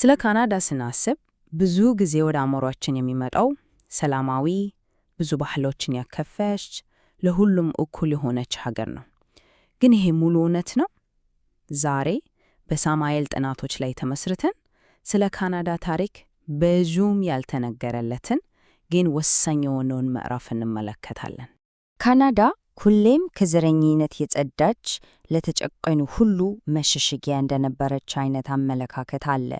ስለ ካናዳ ስናስብ ብዙ ጊዜ ወደ አእምሯችን የሚመጣው ሰላማዊ፣ ብዙ ባህሎችን ያከፈች፣ ለሁሉም እኩል የሆነች ሀገር ነው። ግን ይሄ ሙሉ እውነት ነው? ዛሬ በሳማኤል ጥናቶች ላይ ተመስርተን ስለ ካናዳ ታሪክ ብዙም ያልተነገረለትን ግን ወሳኝ የሆነውን ምዕራፍ እንመለከታለን። ካናዳ ሁሌም ከዘረኝነት የጸዳች፣ ለተጨቆኑ ሁሉ መሸሸጊያ እንደነበረች አይነት አመለካከት አለ።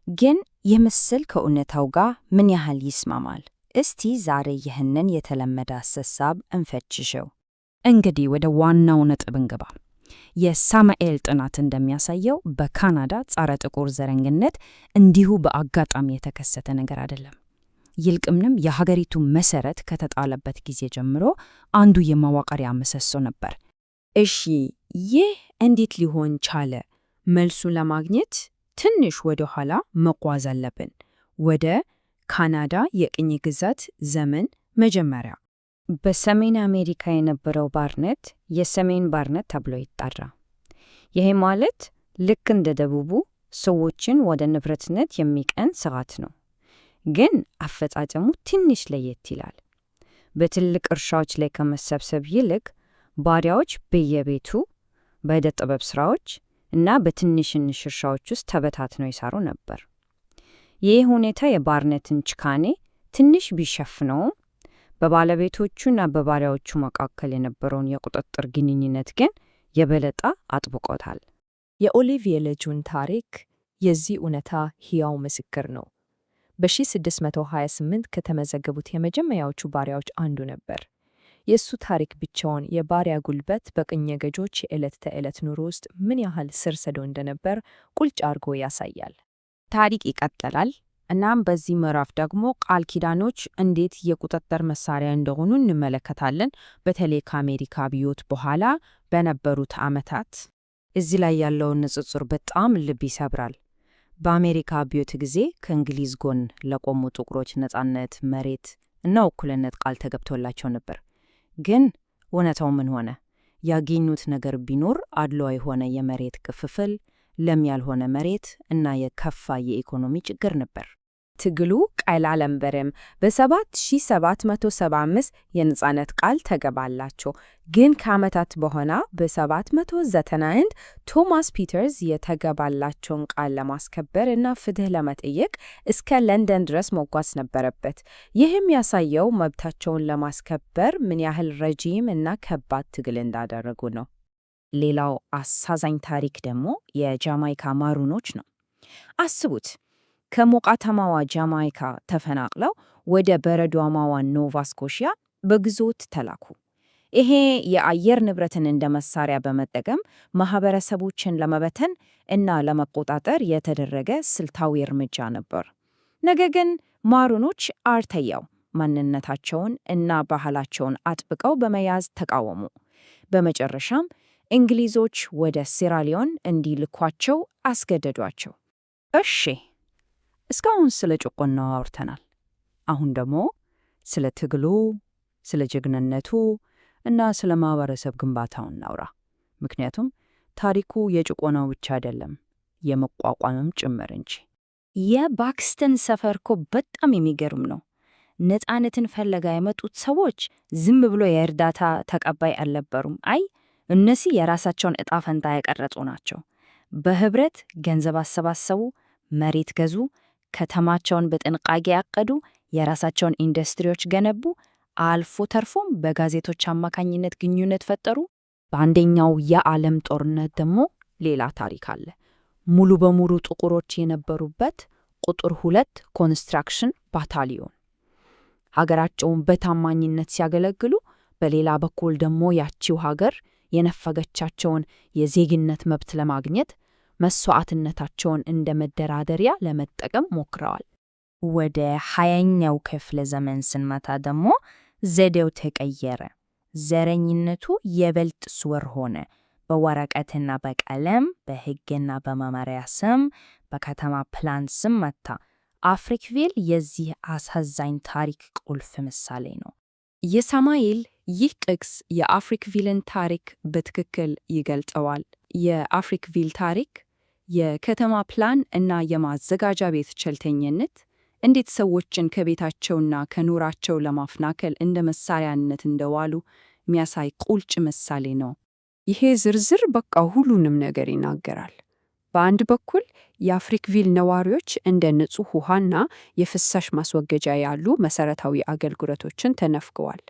ግን ይህ ምስል ከእውነታው ጋር ምን ያህል ይስማማል? እስቲ ዛሬ ይህንን የተለመደ አስተሳሰብ እንፈትሸው። እንግዲህ ወደ ዋናው ነጥብ እንግባ። የሳሙኤል ጥናት እንደሚያሳየው በካናዳ ጸረ ጥቁር ዘረኝነት እንዲሁ በአጋጣሚ የተከሰተ ነገር አይደለም። ይልቁንም የሀገሪቱ መሰረት ከተጣለበት ጊዜ ጀምሮ አንዱ የመዋቅሪያ ምሰሶ ነበር። እሺ፣ ይህ እንዴት ሊሆን ቻለ? መልሱን ለማግኘት ትንሽ ወደ ኋላ መጓዝ አለብን፣ ወደ ካናዳ የቅኝ ግዛት ዘመን መጀመሪያ። በሰሜን አሜሪካ የነበረው ባርነት የሰሜን ባርነት ተብሎ ይጠራ። ይሄ ማለት ልክ እንደ ደቡቡ ሰዎችን ወደ ንብረትነት የሚቀን ስርዓት ነው። ግን አፈጻጸሙ ትንሽ ለየት ይላል። በትልቅ እርሻዎች ላይ ከመሰብሰብ ይልቅ ባሪያዎች በየቤቱ በዕደ ጥበብ ሥራዎች እና በትንሽንሽ እርሻዎች ውስጥ ተበታትነው ይሰሩ ነበር። ይህ ሁኔታ የባርነትን ጭካኔ ትንሽ ቢሸፍነውም በባለቤቶቹና በባሪያዎቹ መካከል የነበረውን የቁጥጥር ግንኙነት ግን የበለጠ አጥብቆታል። የኦሊቪየ ልጁን ታሪክ የዚህ እውነታ ሕያው ምስክር ነው። በ1628 ከተመዘገቡት የመጀመሪያዎቹ ባሪያዎች አንዱ ነበር። የእሱ ታሪክ ብቻውን የባሪያ ጉልበት በቅኝ ገዢዎች የዕለት ተዕለት ኑሮ ውስጥ ምን ያህል ስር ሰዶ እንደነበር ቁልጭ አድርጎ ያሳያል። ታሪክ ይቀጥላል። እናም በዚህ ምዕራፍ ደግሞ ቃል ኪዳኖች እንዴት የቁጥጥር መሳሪያ እንደሆኑ እንመለከታለን፣ በተለይ ከአሜሪካ አብዮት በኋላ በነበሩት ዓመታት። እዚህ ላይ ያለውን ንጽጽር በጣም ልብ ይሰብራል። በአሜሪካ አብዮት ጊዜ ከእንግሊዝ ጎን ለቆሙ ጥቁሮች ነጻነት፣ መሬት እና እኩልነት ቃል ተገብቶላቸው ነበር። ግን እውነታው ምን ሆነ? ያገኙት ነገር ቢኖር አድሏዊ የሆነ የመሬት ክፍፍል፣ ለም ያልሆነ መሬት እና የከፋ የኢኮኖሚ ችግር ነበር። ትግሉ ቀላል አልነበረም። በ7775 የነጻነት ቃል ተገባላቸው። ግን ከዓመታት በኋላ በ791 ቶማስ ፒተርስ የተገባላቸውን ቃል ለማስከበር እና ፍትህ ለመጠየቅ እስከ ለንደን ድረስ መጓዝ ነበረበት። ይህም ያሳየው መብታቸውን ለማስከበር ምን ያህል ረጅም እና ከባድ ትግል እንዳደረጉ ነው። ሌላው አሳዛኝ ታሪክ ደግሞ የጃማይካ ማሩኖች ነው። አስቡት፣ ከሞቃታማዋ ጃማይካ ተፈናቅለው ወደ በረዷማዋ ኖቫ ስኮሺያ በግዞት ተላኩ። ይሄ የአየር ንብረትን እንደ መሳሪያ በመጠቀም ማህበረሰቦችን ለመበተን እና ለመቆጣጠር የተደረገ ስልታዊ እርምጃ ነበር። ነገር ግን ማሩኖች አርተያው ማንነታቸውን እና ባህላቸውን አጥብቀው በመያዝ ተቃወሙ። በመጨረሻም እንግሊዞች ወደ ሴራሊዮን እንዲልኳቸው አስገደዷቸው። እሺ፣ እስካሁን ስለ ጭቆና አውርተናል። አሁን ደግሞ ስለ ትግሉ፣ ስለ ጀግንነቱ እና ስለ ማህበረሰብ ግንባታው እናውራ። ምክንያቱም ታሪኩ የጭቆናው ብቻ አይደለም፣ የመቋቋምም ጭምር እንጂ። የባክስተን ሰፈር እኮ በጣም የሚገርም ነው። ነፃነትን ፈለጋ የመጡት ሰዎች ዝም ብሎ የእርዳታ ተቀባይ አልነበሩም። እነዚህ የራሳቸውን ዕጣ ፈንታ የቀረጹ ናቸው። በህብረት ገንዘብ አሰባሰቡ፣ መሬት ገዙ፣ ከተማቸውን በጥንቃቄ ያቀዱ፣ የራሳቸውን ኢንዱስትሪዎች ገነቡ፣ አልፎ ተርፎም በጋዜጦች አማካኝነት ግንኙነት ፈጠሩ። በአንደኛው የዓለም ጦርነት ደግሞ ሌላ ታሪክ አለ። ሙሉ በሙሉ ጥቁሮች የነበሩበት ቁጥር 2 ኮንስትራክሽን ባታሊዮን ሀገራቸውን በታማኝነት ሲያገለግሉ፣ በሌላ በኩል ደግሞ ያቺው ሀገር የነፈገቻቸውን የዜግነት መብት ለማግኘት መስዋዕትነታቸውን እንደ መደራደሪያ ለመጠቀም ሞክረዋል። ወደ 20ኛው ክፍለ ዘመን ስንመጣ ደግሞ ዘዴው ተቀየረ። ዘረኝነቱ የበልጥ ስውር ሆነ። በወረቀትና በቀለም፣ በሕግና በመመሪያ ስም፣ በከተማ ፕላን ስም መታ። አፍሪክቪል የዚህ አሳዛኝ ታሪክ ቁልፍ ምሳሌ ነው። የሳሙኤል ይህ ጥቅስ የአፍሪክቪልን ታሪክ በትክክል ይገልጸዋል። የአፍሪክቪል ታሪክ የከተማ ፕላን እና የማዘጋጃ ቤት ቸልተኝነት እንዴት ሰዎችን ከቤታቸውና ከኑራቸው ለማፈናቀል እንደ መሳሪያነት እንደዋሉ የሚያሳይ ቁልጭ ምሳሌ ነው። ይሄ ዝርዝር በቃ ሁሉንም ነገር ይናገራል። በአንድ በኩል የአፍሪክቪል ነዋሪዎች እንደ ንጹህ ውሃና የፍሳሽ ማስወገጃ ያሉ መሰረታዊ አገልግሎቶችን ተነፍገዋል።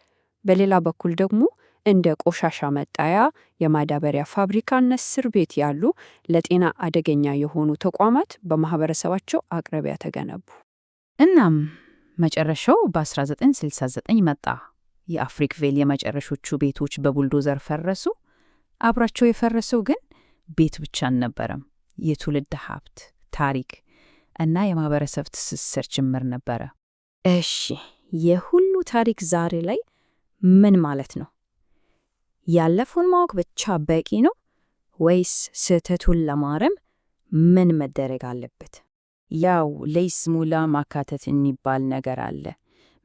በሌላ በኩል ደግሞ እንደ ቆሻሻ መጣያ፣ የማዳበሪያ ፋብሪካና እስር ቤት ያሉ ለጤና አደገኛ የሆኑ ተቋማት በማህበረሰባቸው አቅራቢያ ተገነቡ። እናም መጨረሻው በ1969 መጣ። የአፍሪክቪል የመጨረሾቹ ቤቶች በቡልዶዘር ፈረሱ። አብራቸው የፈረሰው ግን ቤት ብቻ አልነበረም። የትውልድ ሀብት፣ ታሪክ እና የማህበረሰብ ትስስር ጭምር ነበረ። እሺ፣ የሁሉ ታሪክ ዛሬ ላይ ምን ማለት ነው? ያለፈውን ማወቅ ብቻ በቂ ነው ወይስ ስህተቱን ለማረም ምን መደረግ አለበት? ያው ለይስሙላ ማካተት የሚባል ነገር አለ።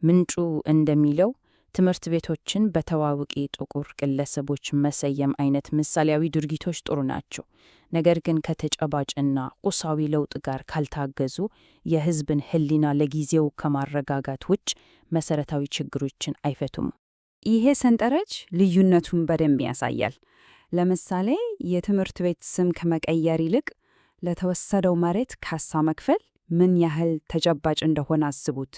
ምንጩ እንደሚለው ትምህርት ቤቶችን በታዋቂ ጥቁር ግለሰቦች መሰየም አይነት ምሳሌያዊ ድርጊቶች ጥሩ ናቸው። ነገር ግን ከተጨባጭና ቁሳዊ ለውጥ ጋር ካልታገዙ የሕዝብን ሕሊና ለጊዜው ከማረጋጋት ውጭ መሰረታዊ ችግሮችን አይፈቱም። ይሄ ሰንጠረዥ ልዩነቱን በደንብ ያሳያል። ለምሳሌ የትምህርት ቤት ስም ከመቀየር ይልቅ ለተወሰደው መሬት ካሳ መክፈል ምን ያህል ተጨባጭ እንደሆነ አስቡት።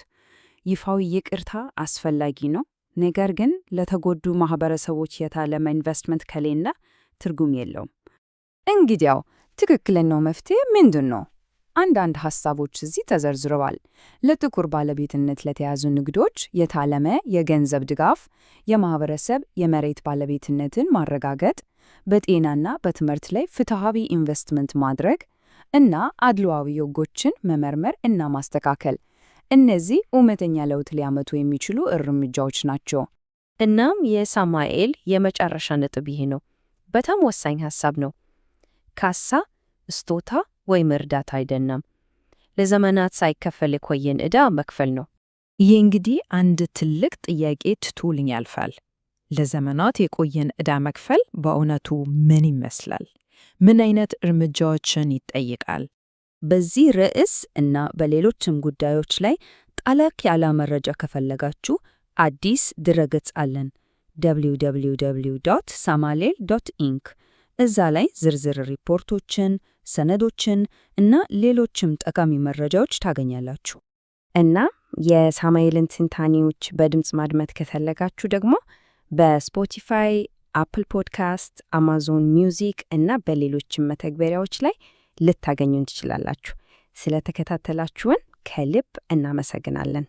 ይፋዊ ይቅርታ አስፈላጊ ነው፣ ነገር ግን ለተጎዱ ማህበረሰቦች የታለመ ኢንቨስትመንት ከሌለ ትርጉም የለውም። እንግዲያው ትክክለኛው መፍትሄ ምንድን ነው? አንዳንድ ሐሳቦች እዚህ ተዘርዝረዋል። ለጥቁር ባለቤትነት ለተያዙ ንግዶች የታለመ የገንዘብ ድጋፍ፣ የማህበረሰብ የመሬት ባለቤትነትን ማረጋገጥ፣ በጤናና በትምህርት ላይ ፍትሃዊ ኢንቨስትመንት ማድረግ እና አድሏዊ ሕጎችን መመርመር እና ማስተካከል። እነዚህ እውነተኛ ለውጥ ሊያመጡ የሚችሉ እርምጃዎች ናቸው። እናም የሳሙኤል የመጨረሻ ነጥብ ይሄ ነው። በጣም ወሳኝ ሐሳብ ነው። ካሳ፣ ስጦታ ወይም እርዳታ አይደለም። ለዘመናት ሳይከፈል የቆየን ዕዳ መክፈል ነው። ይህ እንግዲህ አንድ ትልቅ ጥያቄ ትቶልኝ ያልፋል። ለዘመናት የቆየን ዕዳ መክፈል በእውነቱ ምን ይመስላል? ምን አይነት እርምጃዎችን ይጠይቃል? በዚህ ርዕስ እና በሌሎችም ጉዳዮች ላይ ጠለቅ ያለ መረጃ ከፈለጋችሁ አዲስ ድረገጽ አለን፣ www.samalel.inc። እዛ ላይ ዝርዝር ሪፖርቶችን፣ ሰነዶችን እና ሌሎችም ጠቃሚ መረጃዎች ታገኛላችሁ። እና የሳሙኤልን ትንታኔዎች በድምፅ ማድመጥ ከፈለጋችሁ ደግሞ በስፖቲፋይ፣ አፕል ፖድካስት፣ አማዞን ሚውዚክ እና በሌሎችም መተግበሪያዎች ላይ ልታገኙን ትችላላችሁ። ስለተከታተላችሁን ከልብ እናመሰግናለን።